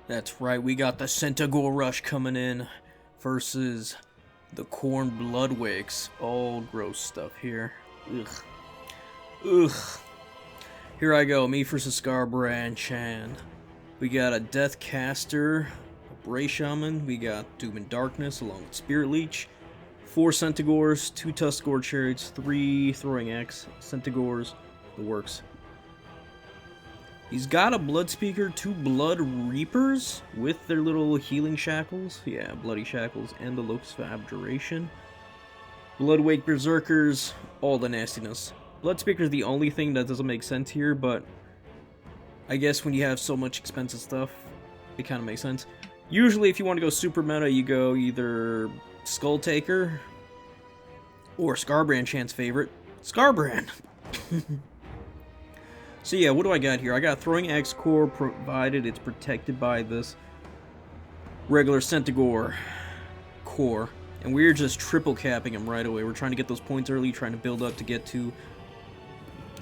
That's right, we got the Centaur Rush coming in versus the Khorne Bloodwakes. All gross stuff here. Ugh. Ugh. Here I go, me versus SkarBrand-chan. We got a Deathcaster, a Bray Shaman, we got Doom and Darkness along with Spirit Leech, 4 Centaurs, 2 Tuskgore Chariots, 3 Throwing Axe, Centaurs, the works. He's got a Blood Speaker, 2 Blood Reapers with their little healing shackles. Yeah, Bloody Shackles and the Locus of Abjuration. Bloodwake Berserkers, all the nastiness. Blood Speaker's the only thing that doesn't make sense here, but I guess when you have so much expensive stuff, it kind of makes sense. Usually, if you want to go super meta, you go either Skull Taker or SkarBrand-chan's favorite, SkarBrand. So yeah, what do I got here? I got Throwing Axe Core, provided it's protected by this regular Centaur core. And we're just triple capping him right away. We're trying to get those points early, trying to build up to get to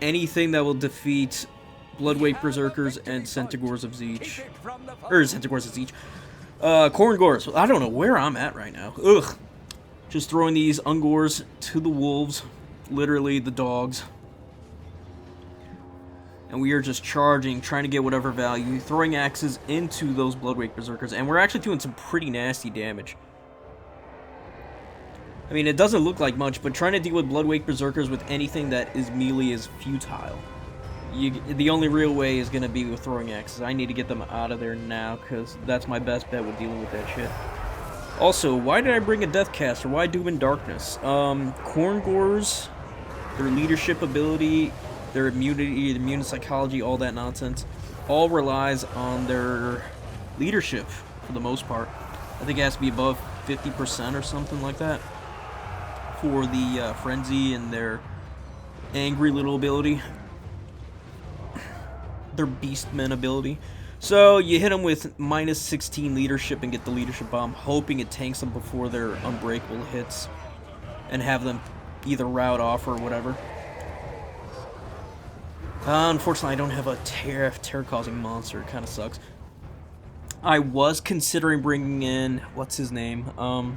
anything that will defeat Bloodwake Berserkers and Centaurs of Zeech. Centaurs of Zeech. Khorne Gores. I don't know where I'm at right now. Ugh. Just throwing these Ungors to the wolves. Literally, the dogs. And we are just charging, trying to get whatever value, throwing axes into those Bloodwake Berserkers, and we're actually doing some pretty nasty damage. I mean, it doesn't look like much, but trying to deal with Bloodwake Berserkers with anything that is melee is futile. The only real way is going to be with throwing axes. I need to get them out of there now, because that's my best bet with dealing with that shit. Also, why did I bring a Deathcaster? Why Doom and Darkness? Khorne Gores, their leadership ability, their immunity, immune psychology, all that nonsense, all relies on their leadership for the most part. I think it has to be above 50% or something like that for the frenzy and their angry little ability, their Beastmen ability. So you hit them with minus 16 leadership and get the leadership bomb, hoping it tanks them before their unbreakable hits and have them either rout off or whatever. Unfortunately, I don't have a terror-causing monster. It kind of sucks. I was considering bringing in... what's his name? I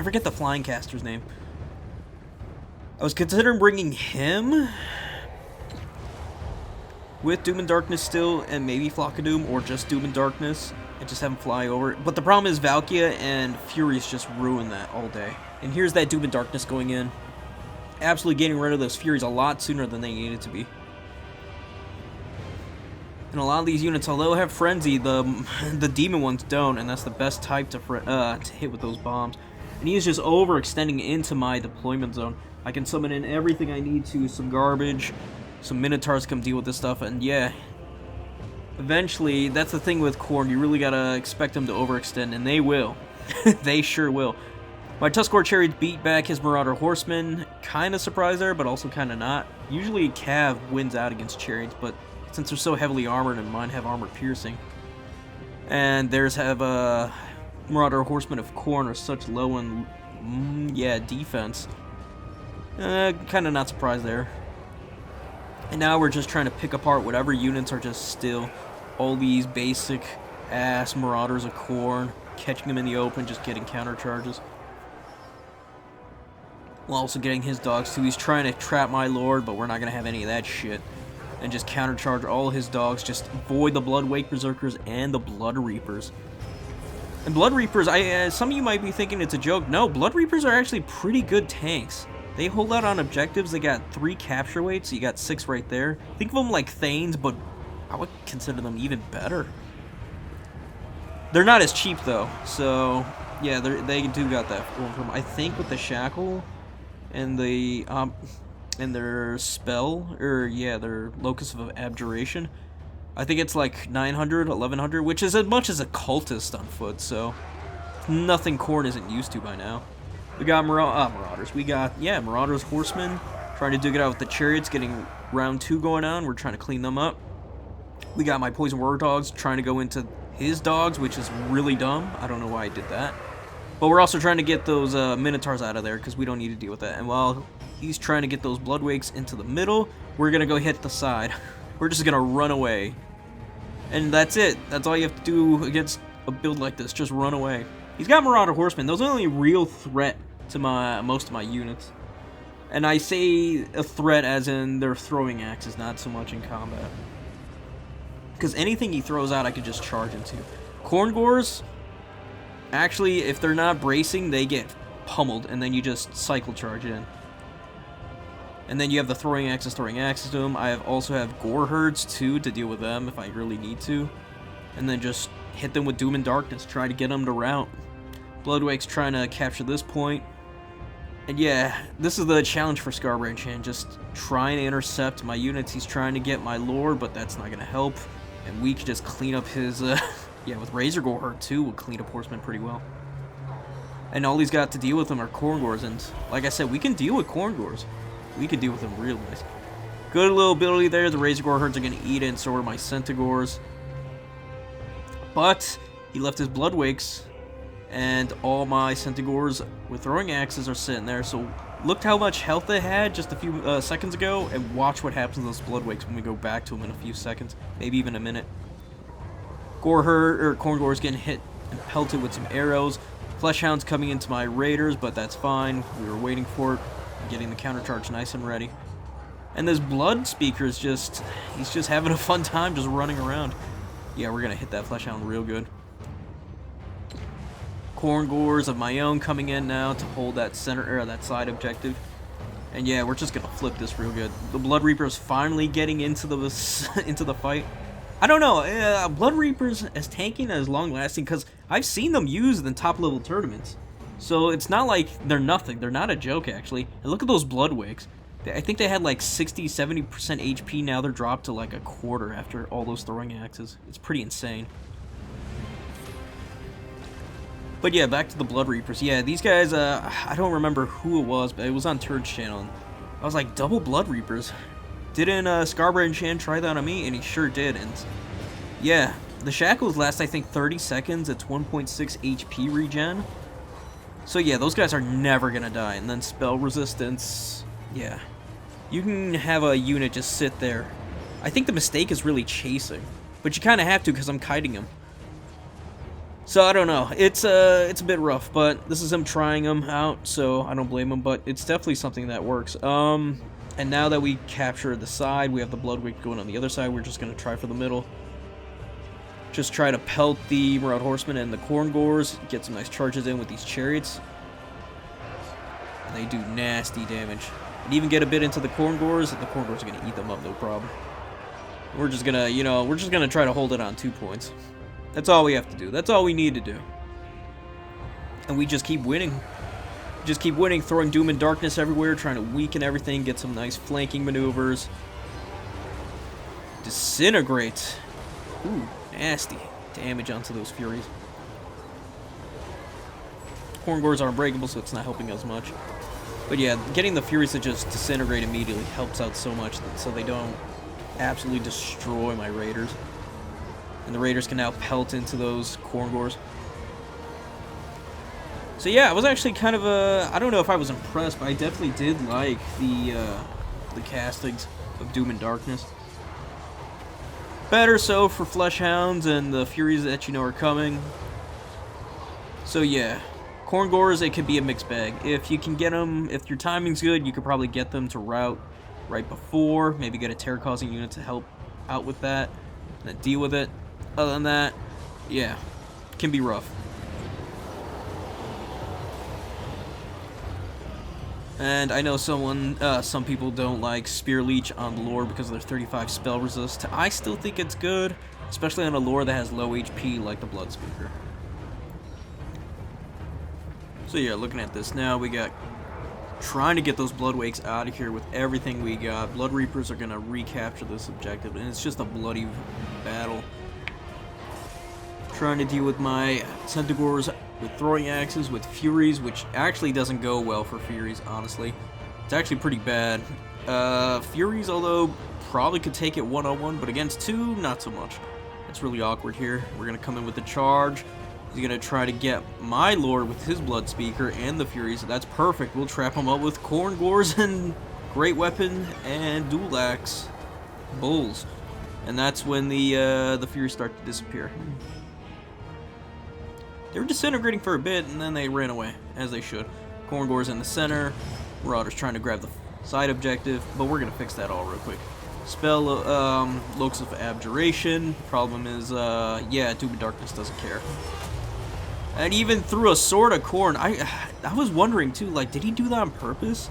forget the flying caster's name. I was considering bringing him with Doom and Darkness still, and maybe Flock of Doom, or just Doom and Darkness, and just have him fly over. But the problem is Valkia and Furies just ruin that all day. And here's that Doom and Darkness going in. Absolutely getting rid of those Furies a lot sooner than they needed to be. And a lot of these units, although have Frenzy, the Demon ones don't, and that's the best type to hit with those bombs. And he's just overextending into my deployment zone. I can summon in everything I need to, some garbage, some Minotaurs to come deal with this stuff, and yeah. Eventually, that's the thing with Khorne, you really gotta expect them to overextend, and they will. They sure will. My Tuskgore Chariot beat back his Marauder Horsemen. Kind of surprised there, but also kind of not. Usually Cav wins out against Chariots, but since they're so heavily armored and mine have armor piercing, and theirs have Marauder Horsemen of Khorne are such low in, defense. Kind of not surprised there. And now we're just trying to pick apart whatever units are just still. All these basic ass Marauders of Khorne, catching them in the open, just getting counter charges. While also getting his dogs too. He's trying to trap my lord, but we're not going to have any of that shit. And just countercharge all his dogs. Just avoid the Bloodwake Berserkers and the Blood Reapers. And Blood Reapers, some of you might be thinking it's a joke. No, Blood Reapers are actually pretty good tanks. They hold out on objectives. They got 3 capture weights, so you got 6 right there. Think of them like Thanes, but I would consider them even better. They're not as cheap though, so yeah, they do got that going for them. I think with the Shackle and the and their spell, or yeah, their Locus of Abjuration, I think it's like 900, 1100, which is as much as a cultist on foot, so nothing Khorne isn't used to by now. We got Marauders. We got, Marauders Horsemen, trying to dig it out with the Chariots, getting round 2 going on. We're trying to clean them up. We got my Poison War Dogs trying to go into his dogs, which is really dumb. I don't know why I did that. But we're also trying to get those Minotaurs out of there, because we don't need to deal with that. And while he's trying to get those Bloodwakes into the middle, we're going to go hit the side. We're just going to run away And that's it. That's all you have to do against a build like this. Just run away. He's got Marauder Horsemen. Those are the only real threat to most of my units. And I say a threat as in they're throwing axes, not so much in combat. Because anything he throws out, I could just charge into. Khorne, actually, if they're not bracing, they get pummeled, and then you just cycle charge in. And then you have the throwing axes to them. I also have gore herds, too, to deal with them if I really need to. And then just hit them with Doom and Darkness, try to get them to rout. Bloodwake's trying to capture this point. And yeah, this is the challenge for SkarBrand-chan, just trying to intercept my units. He's trying to get my lore, but that's not going to help. And we can just clean up his, yeah, with Razor Gore Herd too, we'll clean up Horsemen pretty well. And all he's got to deal with them are Khorne, and like I said, we can deal with Khorne. We can deal with them real nice. Good little ability there, the Razor Gore Herds are going to eat it, and so are my Centaurs. But he left his Bloodwakes, and all my Centaurs with throwing axes are sitting there, so look how much health they had just a few seconds ago, and watch what happens to those Bloodwakes when we go back to them in a few seconds, maybe even a minute. Khorne is getting hit and pelted with some arrows. Fleshhound's coming into my Raiders, but that's fine. We were waiting for it, getting the countercharge nice and ready. And this Blood Speaker is he's just having a fun time just running around. Yeah, we're gonna hit that Fleshhound real good. Khorne of my own coming in now to hold that that side objective. And yeah, we're just gonna flip this real good. The Blood Reaper's finally getting into the into the fight. I don't know, Blood Reapers as tanking as long lasting, because I've seen them used in top level tournaments. So it's not like they're nothing. They're not a joke actually. And look at those Bloodwakes. I think they had like 60-70% HP. Now they're dropped to like a quarter after all those throwing axes. It's pretty insane. But yeah, back to the Blood Reapers. Yeah, these guys, I don't remember who it was, but it was on Turd's channel. I was like, double Blood Reapers? Didn't SkarBrand-chan try that on me? And he sure did. And yeah, the Shackles last, I think, 30 seconds. It's 1.6 HP regen. So yeah, those guys are never gonna die. And then Spell Resistance, yeah. You can have a unit just sit there. I think the mistake is really chasing. But you kind of have to because I'm kiting him. So I don't know, it's a bit rough, but this is him trying them out, so I don't blame him, but it's definitely something that works. And now that we captured the side, we have the Bloodwake going on the other side, we're just going to try for the middle. Just try to pelt the Marauder Horsemen and the Khorne, get some nice charges in with these chariots. And they do nasty damage. And even get a bit into the Khorne, and the Khorne are going to eat them up, no problem. We're just going to, you know, we're just going to try to hold it on 2 points. That's all we have to do. That's all we need to do. And we just keep winning. Just keep winning, throwing Doom and Darkness everywhere, trying to weaken everything, get some nice flanking maneuvers. Disintegrate. Ooh, nasty damage onto those Furies. Khorne are unbreakable, so it's not helping us much. But yeah, getting the Furies to just disintegrate immediately helps out so much, so they don't absolutely destroy my Raiders. And the Raiders can now pelt into those Khorne. So yeah, I was actually kind of I don't know if I was impressed, but I definitely did like the castings of Doom and Darkness. Better so for Fleshhounds and the Furies that you know are coming. So yeah, Khorne, it could be a mixed bag. If you can get them, if your timing's good, you could probably get them to rout right before, maybe get a terror-causing unit to help out with that, and then deal with it. Other than that, yeah, it can be rough. And I know some people don't like Spear Leech on the lore because of their 35 spell resist. I still think it's good, especially on a lore that has low HP like the Blood Speaker. So yeah, looking at this now, we got trying to get those Bloodwakes out of here with everything we got. Blood Reapers are going to recapture this objective, and it's just a bloody battle. Trying to deal with my Centaurs with throwing axes, with Furies, which actually doesn't go well for Furies, honestly. It's actually pretty bad. Furies, although, probably could take it one-on-one, but against two, not so much. It's really awkward here. We're going to come in with the charge. He's going to try to get my Lord with his Blood Speaker and the Furies. That's perfect. We'll trap him up with Khorne and Great Weapon and Dual Axe. Bulls. And that's when the Furies start to disappear. They were disintegrating for a bit, and then they ran away, as they should. Khorne Gore's in the center. Marauders trying to grab the side objective, but we're gonna fix that all real quick. Spell Locus of Abjuration. Problem is, yeah, Doom and Darkness doesn't care. And even threw a Sword of Khorne. I was wondering too, like, did he do that on purpose?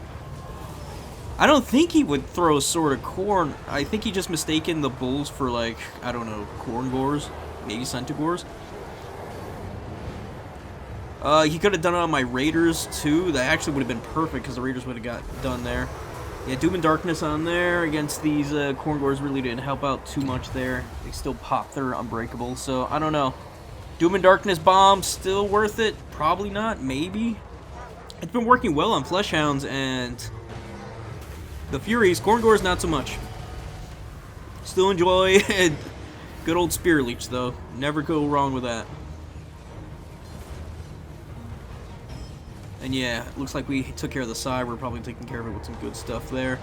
I don't think he would throw a Sword of Khorne. I think he just mistaken the bulls for, like, I don't know, Khorne Gores, maybe Centaurs. He could have done it on my Raiders too. That actually would have been perfect because the Raiders would have got done there. Yeah, Doom and Darkness on there against these Khorne Gores really didn't help out too much there. They still pop their Unbreakable, so I don't know. Doom and Darkness bomb still worth it? Probably not. Maybe. It's been working well on Fleshhounds and the Furies. Khorne Gores not so much. Still enjoy good old Spear Leech though. Never go wrong with that. And yeah, it looks like we took care of the side. We're probably taking care of it with some good stuff there.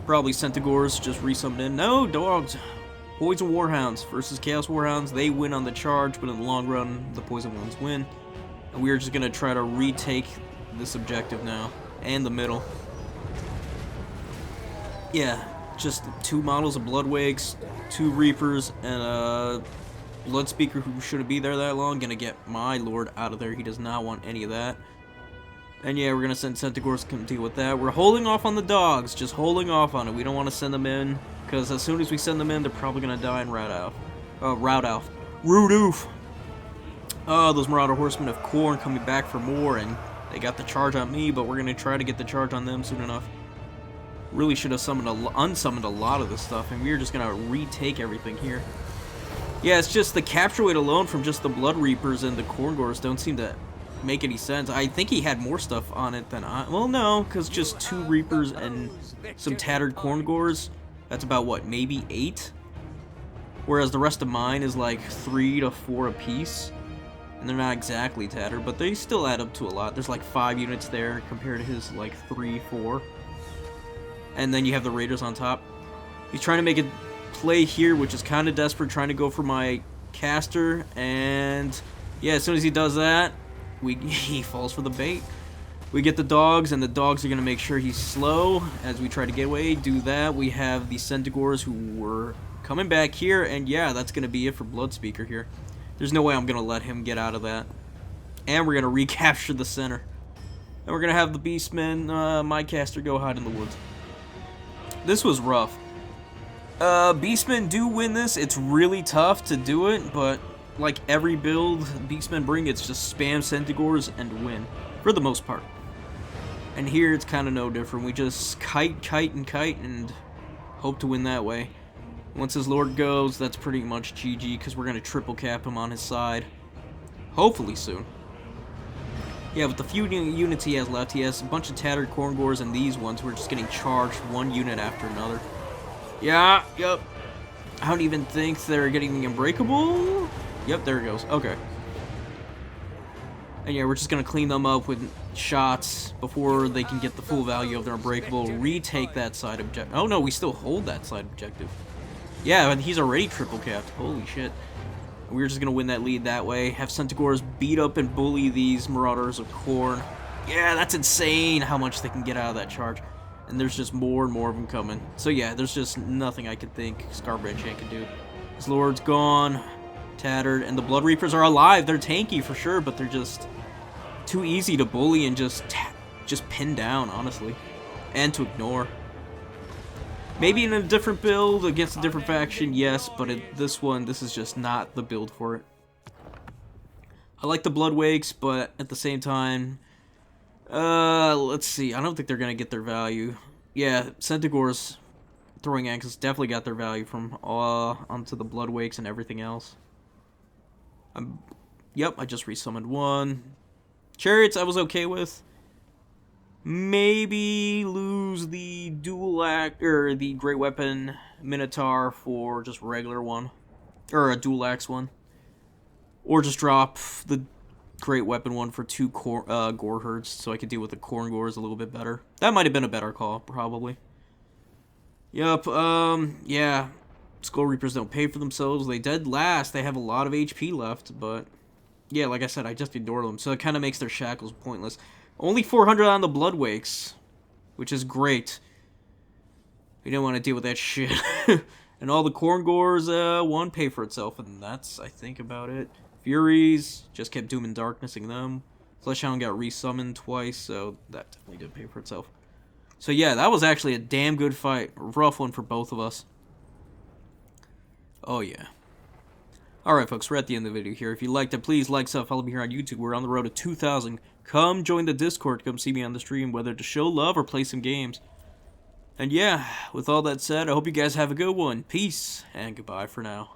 Probably Centaurs just resummoned in. No, dogs. Poison Warhounds versus Chaos Warhounds. They win on the charge, but in the long run, the Poison ones win. And we are just going to try to retake this objective now. And the middle. Yeah, just 2 models of Bloodwakes, 2 Reapers, and a Bloodspeaker who shouldn't be there that long. Gonna get my Lord out of there. He does not want any of that. And yeah, we're gonna send Centaurs to come deal with that. We're holding off on the dogs, just holding off on it. We don't want to send them in, because as soon as we send them in, they're probably gonna die and rout out. Root-oof. Oh, those Marauder Horsemen of Khorne coming back for more, and they got the charge on me, but we're gonna try to get the charge on them soon enough. Really should have unsummoned a lot of this stuff, and we're just gonna retake everything here. Yeah, it's just the capture weight alone from just the Blood Reapers and the Khorne Gores don't seem to make any sense. I think he had more stuff on it than well, no, because just 2 Reapers and some tattered Khorne Gores, that's about what, maybe 8? Whereas the rest of mine is like 3 to 4 apiece, and they're not exactly tattered, but they still add up to a lot. There's like 5 units there compared to his like 3, 4, and then you have the Raiders on top. He's trying to make a play here, which is kind of desperate, trying to go for my caster, and yeah, as soon as he does that, he falls for the bait. We get the dogs, and the dogs are going to make sure he's slow as we try to get away. Do that. We have the Centaurs who were coming back here, and yeah, that's going to be it for Bloodspeaker here. There's no way I'm going to let him get out of that. And we're going to recapture the center. And we're going to have the Beastmen, my caster, go hide in the woods. This was rough. Beastmen do win this. It's really tough to do it, but like every build Beastmen bring, it's just spam Centaurs and win, for the most part. And here it's kind of no different. We just kite, and hope to win that way. Once his Lord goes, that's pretty much GG, because we're going to triple cap him on his side. Hopefully soon. Yeah, with the few units he has left, he has a bunch of tattered Khorne Gores and these ones who are just getting charged one unit after another. Yeah, yep. I don't even think they're getting the Unbreakable. Yep, there it goes. Okay. And yeah, we're just going to clean them up with shots before they can get the full value of their Unbreakable. Retake that side objective. Oh no, we still hold that side objective. Yeah, but he's already triple capped. Holy shit. We're just going to win that lead that way. Have Centaurs beat up and bully these Marauders of Khorne. Yeah, that's insane how much they can get out of that charge. And there's just more and more of them coming. So yeah, there's just nothing I can think SkarBrand-chan can do. His Lord's gone. Tattered, and the Blood Reapers are alive. They're tanky for sure, but they're just too easy to bully and just pin down, honestly, and to ignore. Maybe in a different build against a different faction, yes, but this is just not the build for it. I like the Bloodwakes, but at the same time, let's see. I don't think they're gonna get their value. Yeah, Centaurs throwing axes definitely got their value from onto the Bloodwakes and everything else. Yep, I just resummoned one. Chariots I was okay with. Maybe lose the the Great Weapon Minotaur for just regular one, or a dual axe one, or just drop the Great Weapon one for 2 gore herds so I could deal with the Khorne Gores a little bit better. That might have been a better call, probably. Yep. Yeah. Skull Reapers don't pay for themselves. They dead last. They have a lot of HP left, but yeah, like I said, I just ignored them, so it kind of makes their shackles pointless. Only 400 on the Blood Wakes, which is great. We don't want to deal with that shit. And all the Khorne Gores, one pay for itself, and that's, I think, about it. Furies, just kept Doom and Darknessing them. Fleshhound got resummoned twice, so that definitely did pay for itself. So yeah, that was actually a damn good fight. A rough one for both of us. Oh yeah. Alright folks, we're at the end of the video here. If you liked it, please like, sub, follow me here on YouTube. We're on the road to 2,000. Come join the Discord, come see me on the stream, whether to show love or play some games. And yeah, with all that said, I hope you guys have a good one. Peace, and goodbye for now.